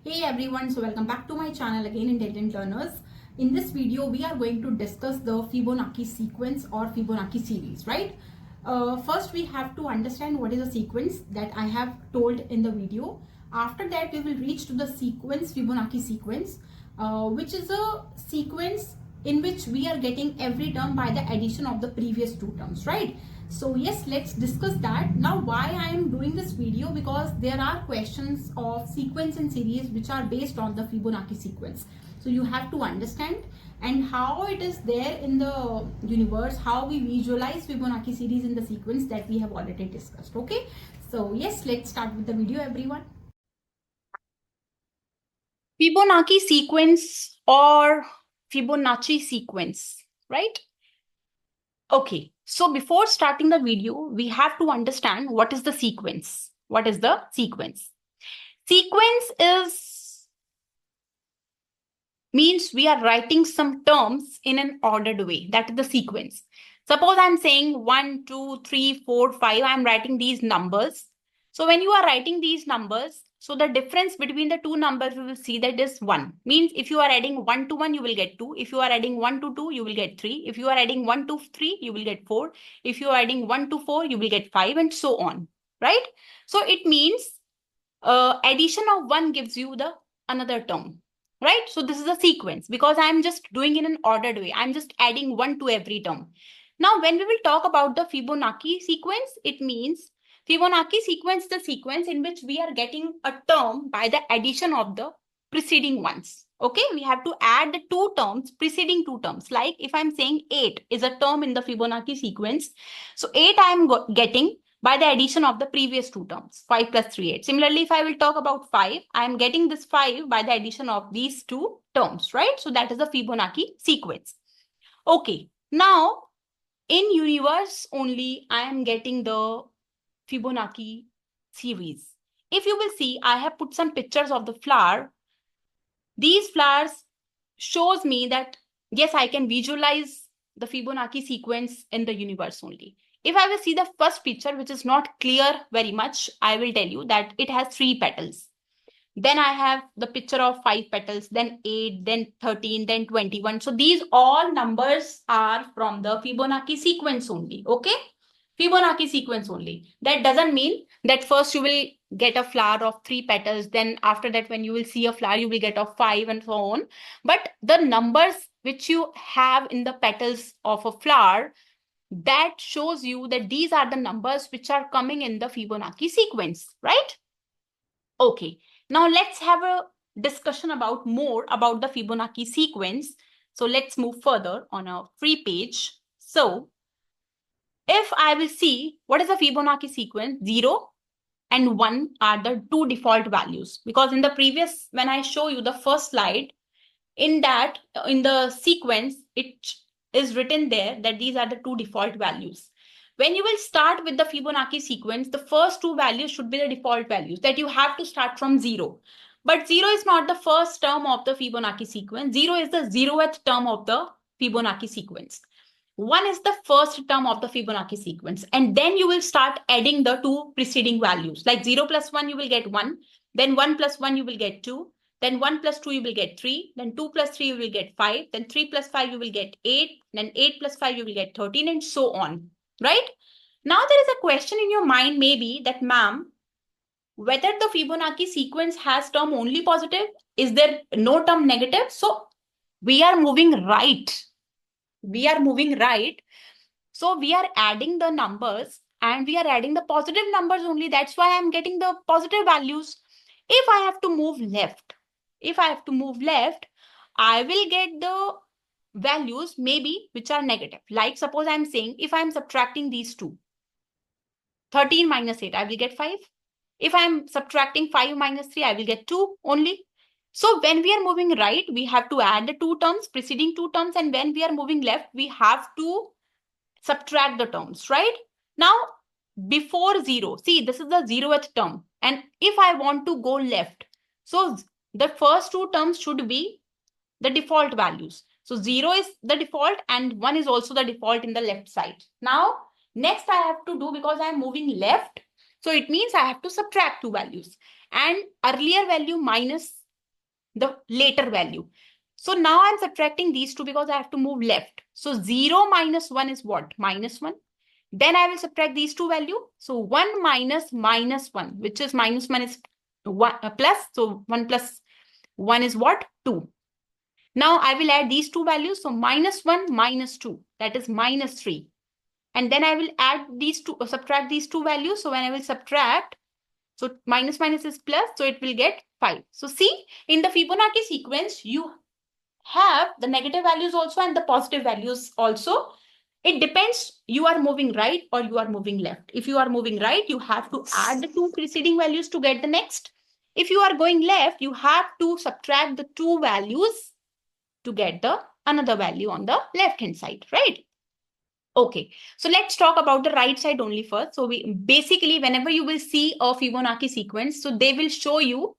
Hey everyone, so welcome back to my channel again, Intelligent Learners. In this video, we are going to discuss the Fibonacci sequence or Fibonacci series, right? First, we have to understand what is a sequence that I have told in the video. After that, we will reach to the sequence, Fibonacci sequence, which is a sequence in which we are getting every term by the addition of the previous two terms, right? So yes, let's discuss that. Now why I am doing this video, because there are questions of sequence and series which are based on the Fibonacci sequence. So you have to understand and how it is there in the universe, how we visualize Fibonacci series in the sequence that we have already discussed. Okay, so yes, let's start with the video, everyone. Fibonacci sequence or Fibonacci sequence, right? Okay, so before starting the video, we have to understand what is the sequence. What is the sequence? Sequence means we are writing some terms in an ordered way. That is the sequence. Suppose I'm saying 1, 2, 3, 4, 5. I'm writing these numbers. So when you are writing these numbers, so the difference between the two numbers, we will see that is 1. Means if you are adding 1 to 1, you will get 2. If you are adding 1 to 2, you will get 3. If you are adding 1 to 3, you will get 4. If you are adding 1 to 4, you will get 5 and so on. Right? So it means addition of 1 gives you the another term. Right? So this is a sequence because I'm just doing in an ordered way. I'm just adding 1 to every term. Now, when we will talk about the Fibonacci sequence, it means Fibonacci sequence, the sequence in which we are getting a term by the addition of the preceding ones. Okay, we have to add the two terms, preceding two terms. Like if I'm saying 8 is a term in the Fibonacci sequence. So 8 I'm getting by the addition of the previous two terms, 5 plus 3, 8. Similarly, if I will talk about 5, I am getting this 5 by the addition of these two terms, right? So that is the Fibonacci sequence. Okay, now in universe only, I am getting the Fibonacci series. If you will see, I have put some pictures of the flower. These flowers shows me that, yes, I can visualize the Fibonacci sequence in the universe only. If I will see the first picture, which is not clear very much, I will tell you that it has 3 petals. Then I have the picture of 5 petals, then 8, then 13, then 21. So these all numbers are from the Fibonacci sequence only. Okay? Fibonacci sequence only. That doesn't mean that first you will get a flower of 3 petals. Then after that, when you will see a flower, you will get of 5 and so on. But the numbers which you have in the petals of a flower, that shows you that these are the numbers which are coming in the Fibonacci sequence, right? Okay, now let's have a discussion about more about the Fibonacci sequence. So let's move further on a free page. So if I will see what is the Fibonacci sequence, 0 and 1 are the two default values. Because in the previous, when I show you the first slide, in that, in the sequence, it is written there that these are the two default values. When you will start with the Fibonacci sequence, the first two values should be the default values, that you have to start from 0. But 0 is not the first term of the Fibonacci sequence. 0 is the 0th term of the Fibonacci sequence. 1 is the first term of the Fibonacci sequence. And then you will start adding the two preceding values. Like 0 plus 1, you will get 1. Then 1 plus 1, you will get 2. Then 1 plus 2, you will get 3. Then 2 plus 3, you will get 5. Then 3 plus 5, you will get 8. Then 8 plus 5, you will get 13 and so on. Right? Now there is a question in your mind maybe that, ma'am, whether the Fibonacci sequence has term only positive, is there no term negative? So we are moving right. We are moving right. So we are adding the numbers and we are adding the positive numbers only. That's why I'm getting the positive values. If I have to move left, I will get the values maybe which are negative. Like suppose I'm saying if I'm subtracting these two, 13 minus 8, I will get 5. If I'm subtracting 5 minus 3, I will get 2 only. So when we are moving right, we have to add the two terms, preceding two terms. And when we are moving left, we have to subtract the terms, right? Now, before 0, see, this is the 0th term. And if I want to go left, so the first two terms should be the default values. So 0 is the default and 1 is also the default in the left side. Now, next I have to do, because I am moving left, so it means I have to subtract two values. And earlier value minus the later value. So now I'm subtracting these two because I have to move left. So 0 minus 1 is what? Minus 1. Then I will subtract these two values. So 1 minus minus 1, which is minus 1 is 1 plus. So 1 plus 1 is what? 2. Now I will add these two values. So minus 1 minus 2, that is minus 3. And then I will add these two, subtract these two values. So when I will subtract, so minus minus is plus, so it will get 5. So see, in the Fibonacci sequence, you have the negative values also and the positive values also. It depends, you are moving right or you are moving left. If you are moving right, you have to add the two preceding values to get the next. If you are going left, you have to subtract the two values to get the another value on the left hand side, right? Okay, so let's talk about the right side only first. So we basically, whenever you will see a Fibonacci sequence, so they will show you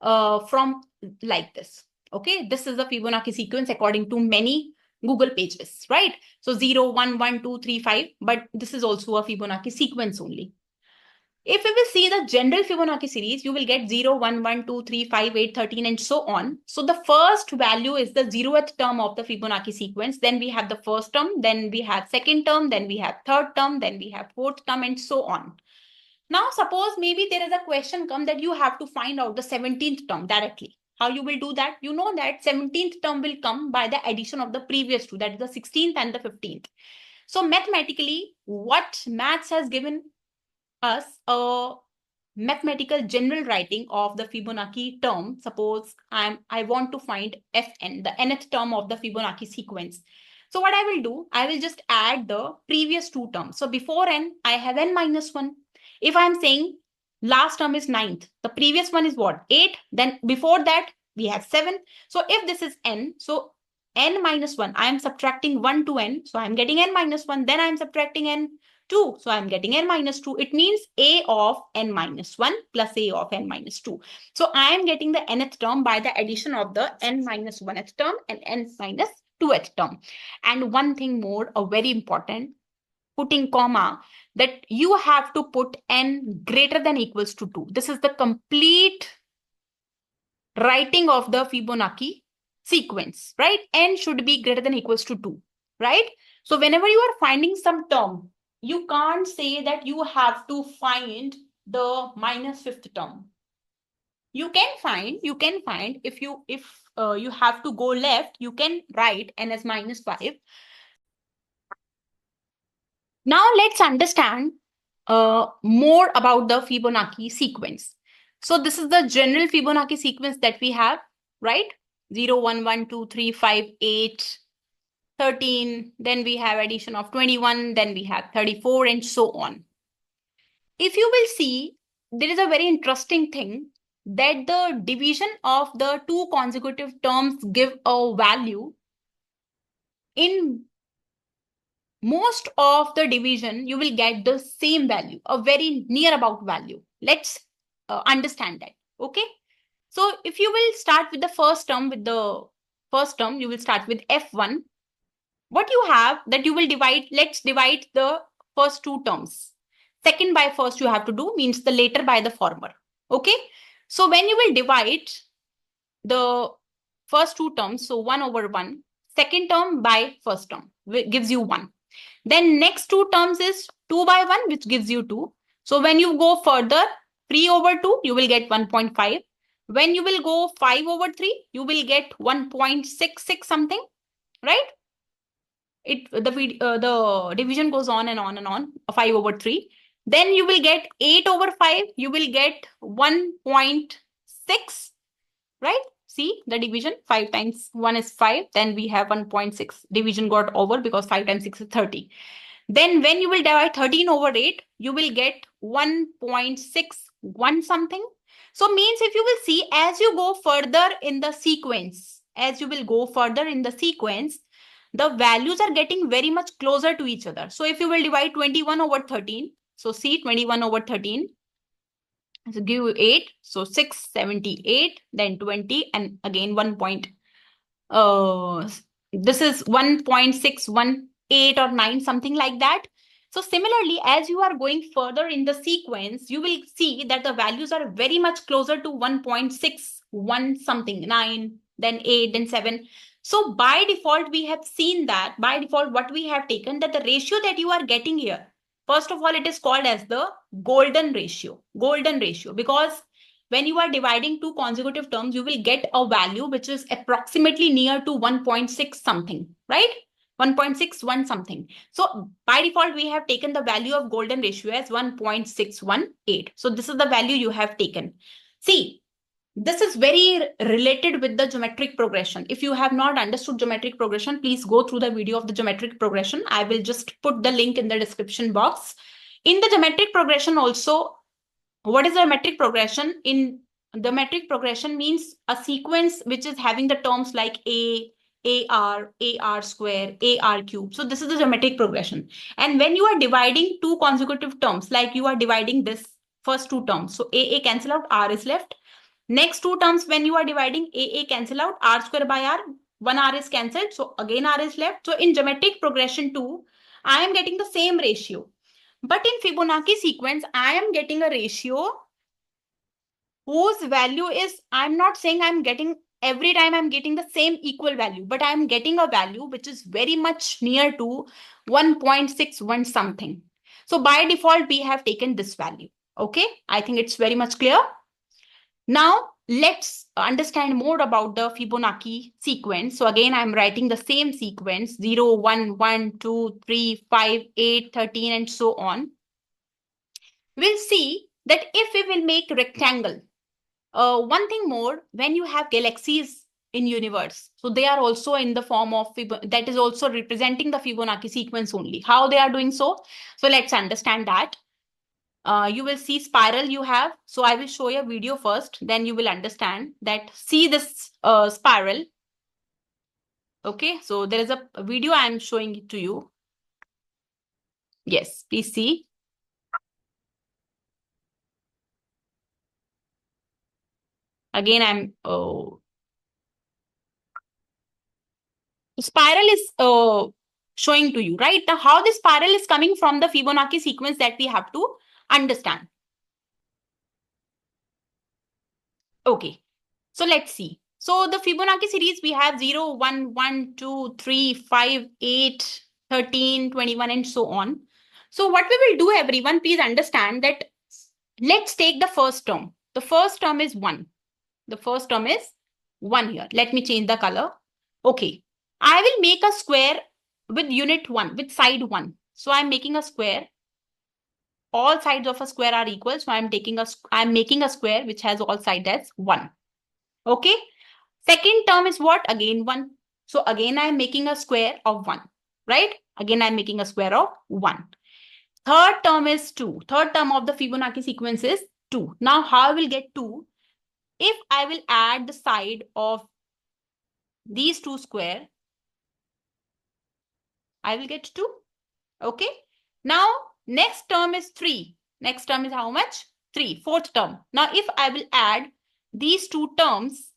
from like this. Okay, this is the Fibonacci sequence according to many Google pages, right? So 0, 1, 1, 2, 3, 5, but this is also a Fibonacci sequence only. If we will see the general Fibonacci series, you will get 0, 1, 1, 2, 3, 5, 8, 13, and so on. So the first value is the 0th term of the Fibonacci sequence. Then we have the first term, then we have second term, then we have third term, then we have fourth term, and so on. Now, suppose maybe there is a question come that you have to find out the 17th term directly. How you will do that? You know that 17th term will come by the addition of the previous two, that is the 16th and the 15th. So mathematically, what maths has given us a mathematical general writing of the Fibonacci term. Suppose I want to find Fn, the nth term of the Fibonacci sequence. So what I will do, I will just add the previous two terms. So before n, I have n minus 1. If I'm saying last term is 9th, the previous one is what? 8. Then before that, we have 7. So if this is n, so n minus 1, I am subtracting 1 to n. So I'm getting n minus 1. Then I'm subtracting n 2. So I'm getting n minus 2. It means a of n minus 1 plus a of n minus 2. So I am getting the nth term by the addition of the n minus 1th term and n minus 2th term. And one thing more, a very important, putting comma, that you have to put n greater than equals to 2. This is the complete writing of the Fibonacci sequence, right? N should be greater than equals to 2, right? So whenever you are finding some term, you can't say that you have to find the minus 5th term. You can find if you have to go left, you can write n as minus 5. Now let's understand more about the Fibonacci sequence. So this is the general Fibonacci sequence that we have, right? 0, 1, 1, 2, 3, 5, 8, 13, then we have addition of 21, then we have 34, and so on. If you will see, there is a very interesting thing that the division of the two consecutive terms give a value. In most of the division, you will get the same value, a very near about value. Let's understand that, okay? So if you will start with the first term, you will start with F1. What you have that you will divide, let's divide the first two terms. Second by first you have to do, means the later by the former, okay? So when you will divide the first two terms, so 1 over 1, second term by first term gives you 1. Then next two terms is 2 by 1, which gives you 2. So when you go further, 3 over 2, you will get 1.5. When you will go 5 over 3, you will get 1.66 something, right? The division goes on and on and on, 5 over 3. Then you will get 8 over 5, you will get 1.6, right? See the division, 5 times 1 is 5, then we have 1.6. Division got over because 5 times 6 is 30. Then when you will divide 13 over 8, you will get 1.61 something. So means if you will see, as you go further in the sequence, the values are getting very much closer to each other. So if you will divide 21 over 13, so see 21 over 13, so give you 8, so 678, then 20, and again 1 point. This is 1.618 or 9, something like that. So similarly, as you are going further in the sequence, you will see that the values are very much closer to 1.6 1 something, 9, then 8, then 7. So by default, we have seen that by default, what we have taken that the ratio that you are getting here, first of all, it is called as the golden ratio. Golden ratio, because when you are dividing two consecutive terms, you will get a value which is approximately near to 1.6 something, right? 1.61 something. So by default, we have taken the value of golden ratio as 1.618. So this is the value you have taken. See, this is very related with the geometric progression. If you have not understood geometric progression, please go through the video of the geometric progression. I will just put the link in the description box. In the geometric progression also, what is the metric progression? In the metric progression means a sequence which is having the terms like AR square, AR cube. So this is the geometric progression. And when you are dividing two consecutive terms, like you are dividing this first two terms, so AA cancel out, R is left. Next two terms, when you are dividing, AA cancel out, R square by R, one R is cancelled. So again, R is left. So in geometric progression too, I am getting the same ratio. But in Fibonacci sequence, I am getting a ratio whose value is, I'm not saying I'm getting every time I'm getting the same equal value, but I'm getting a value which is very much near to 1.61 something. So by default, we have taken this value. Okay, I think it's very much clear. Now, let's understand more about the Fibonacci sequence. So again, I'm writing the same sequence, 0, 1, 1, 2, 3, 5, 8, 13, and so on. We'll see that if we will make rectangle, one thing more, when you have galaxies in universe, so they are also in the form of, that is also representing the Fibonacci sequence only. How they are doing so? So let's understand that. You will see spiral you have. So I will show you a video first, then you will understand that. See this spiral. Okay, so there is a video I am showing it to you. Yes, please see. Again, I'm spiral is showing to you, right? Now, how this spiral is coming from the Fibonacci sequence that we have to understand. Okay, so let's see. So the Fibonacci series, we have 0, 1, 1, 2, 3, 5, 8, 13, 21, and so on. So what we will do, everyone, please understand that let's take the first term. The first term is 1. The first term is 1 here. Let me change the color. Okay, I will make a square with unit 1, with side 1. So I'm making a square. All sides of a square are equal. So I'm making a square which has all sides as 1. Okay. Second term is what? Again 1. So again I'm making a square of 1. Right? Again I'm making a square of 1. Third term is 2. Third term of the Fibonacci sequence is 2. Now how I will get 2? If I will add the side of these two square, I will get 2. Okay. Now, next term is 3. Next term is how much? 3. Fourth term. Now, if I will add these two terms,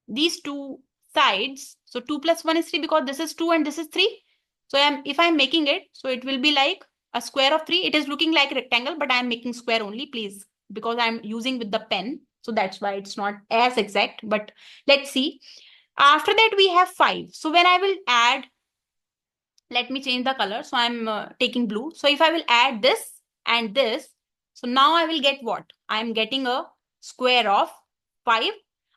these two sides, so 2 plus 1 is 3 because this is 2 and this is 3. So if I'm making it, so it will be like a square of 3. It is looking like a rectangle, but I'm making square only, please, because I'm using with the pen. So that's why it's not as exact, but let's see. After that, we have 5. So when I will add, let me change the color. So I'm taking blue. So if I will add this and this, so now I will get what? I'm getting a square of 5.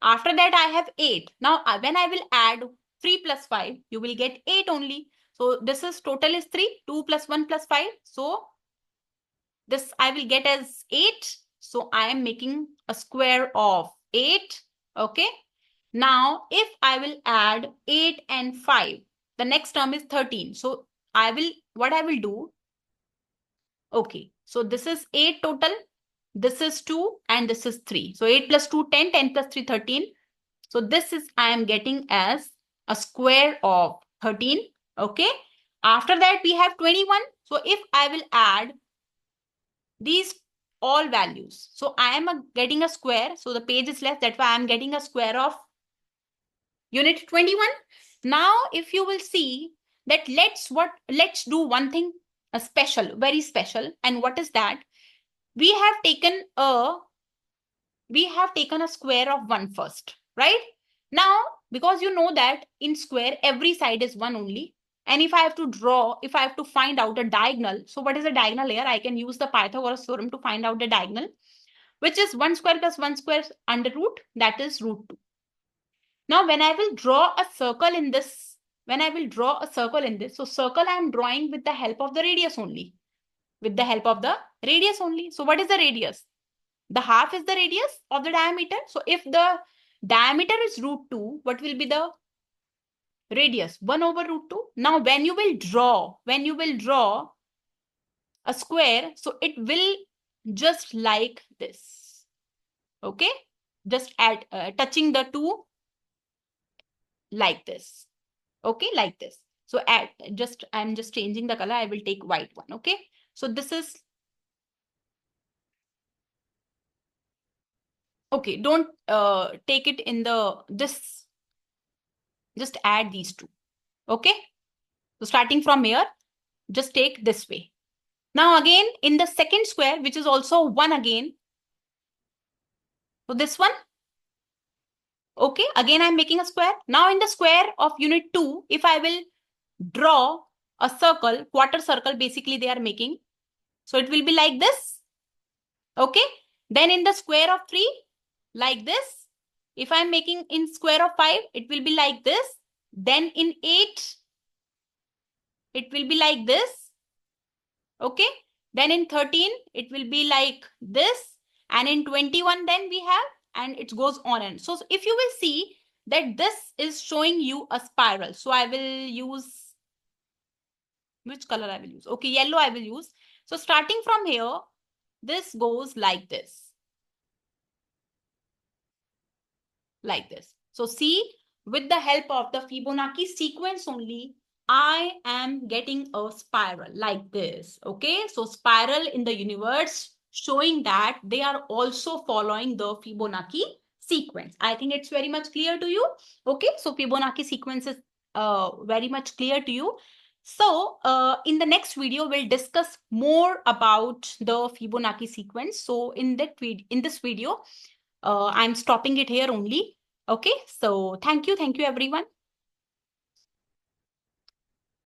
After that, I have 8. Now, when I will add 3 plus 5, you will get 8 only. So this is total is 3, 2 plus 1 plus 5. So this I will get as 8. So I am making a square of 8. Okay. Now, if I will add 8 and 5, the next term is 13. So what I will do, okay, so this is 8 total, this is 2, and this is 3. So 8 plus 2, 10, 10 plus 3, 13. So this is, I am getting as a square of 13. Okay. After that, we have 21. So if I will add these all values, so I am getting a square. So the page is left. That's why I am getting a square of unit 21. Now, if you will see that let's do one thing, a special, very special. And what is that? We have taken we have taken a square of 1 first, right? Now, because you know that in square, every side is 1 only. And if I have to find out a diagonal, so what is a diagonal here? I can use the Pythagoras theorem to find out the diagonal, which is 1 square plus 1 square under root, that is root 2. Now, when I will draw a circle in this, so circle I am drawing with the help of the radius only. So what is the radius? The half is the radius of the diameter. So if the diameter is root 2, what will be the radius? 1 over root 2. Now, when you will draw a square, so it will just like this. Okay? Just touching the two like this. Okay, like this. So I'm just changing the color. I will take white one. Okay. So this is, okay, don't take it in this, just add these two. Okay. So starting from here, just take this way. Now again, in the second square, which is also 1 again. So this one. Okay, again I'm making a square. Now in the square of unit 2, if I will draw a circle, quarter circle, basically they are making. So it will be like this. Okay. Then in the square of 3, like this. If I'm making in square of 5, it will be like this. Then in 8, it will be like this. Okay. Then in 13, it will be like this. And in 21, then we have, and it goes on and so if you will see that this is showing you a spiral. So I will use, which color I will use? Okay, yellow I will use. So starting from here, this goes like this. Like this. So see, with the help of the Fibonacci sequence only, I am getting a spiral like this. Okay, so spiral in the universe showing that they are also following the Fibonacci sequence. I think it's very much clear to you. Okay, so Fibonacci sequence is very much clear to you. So in the next video, we'll discuss more about the Fibonacci sequence. So in this video, I'm stopping it here only. Okay, so thank you everyone.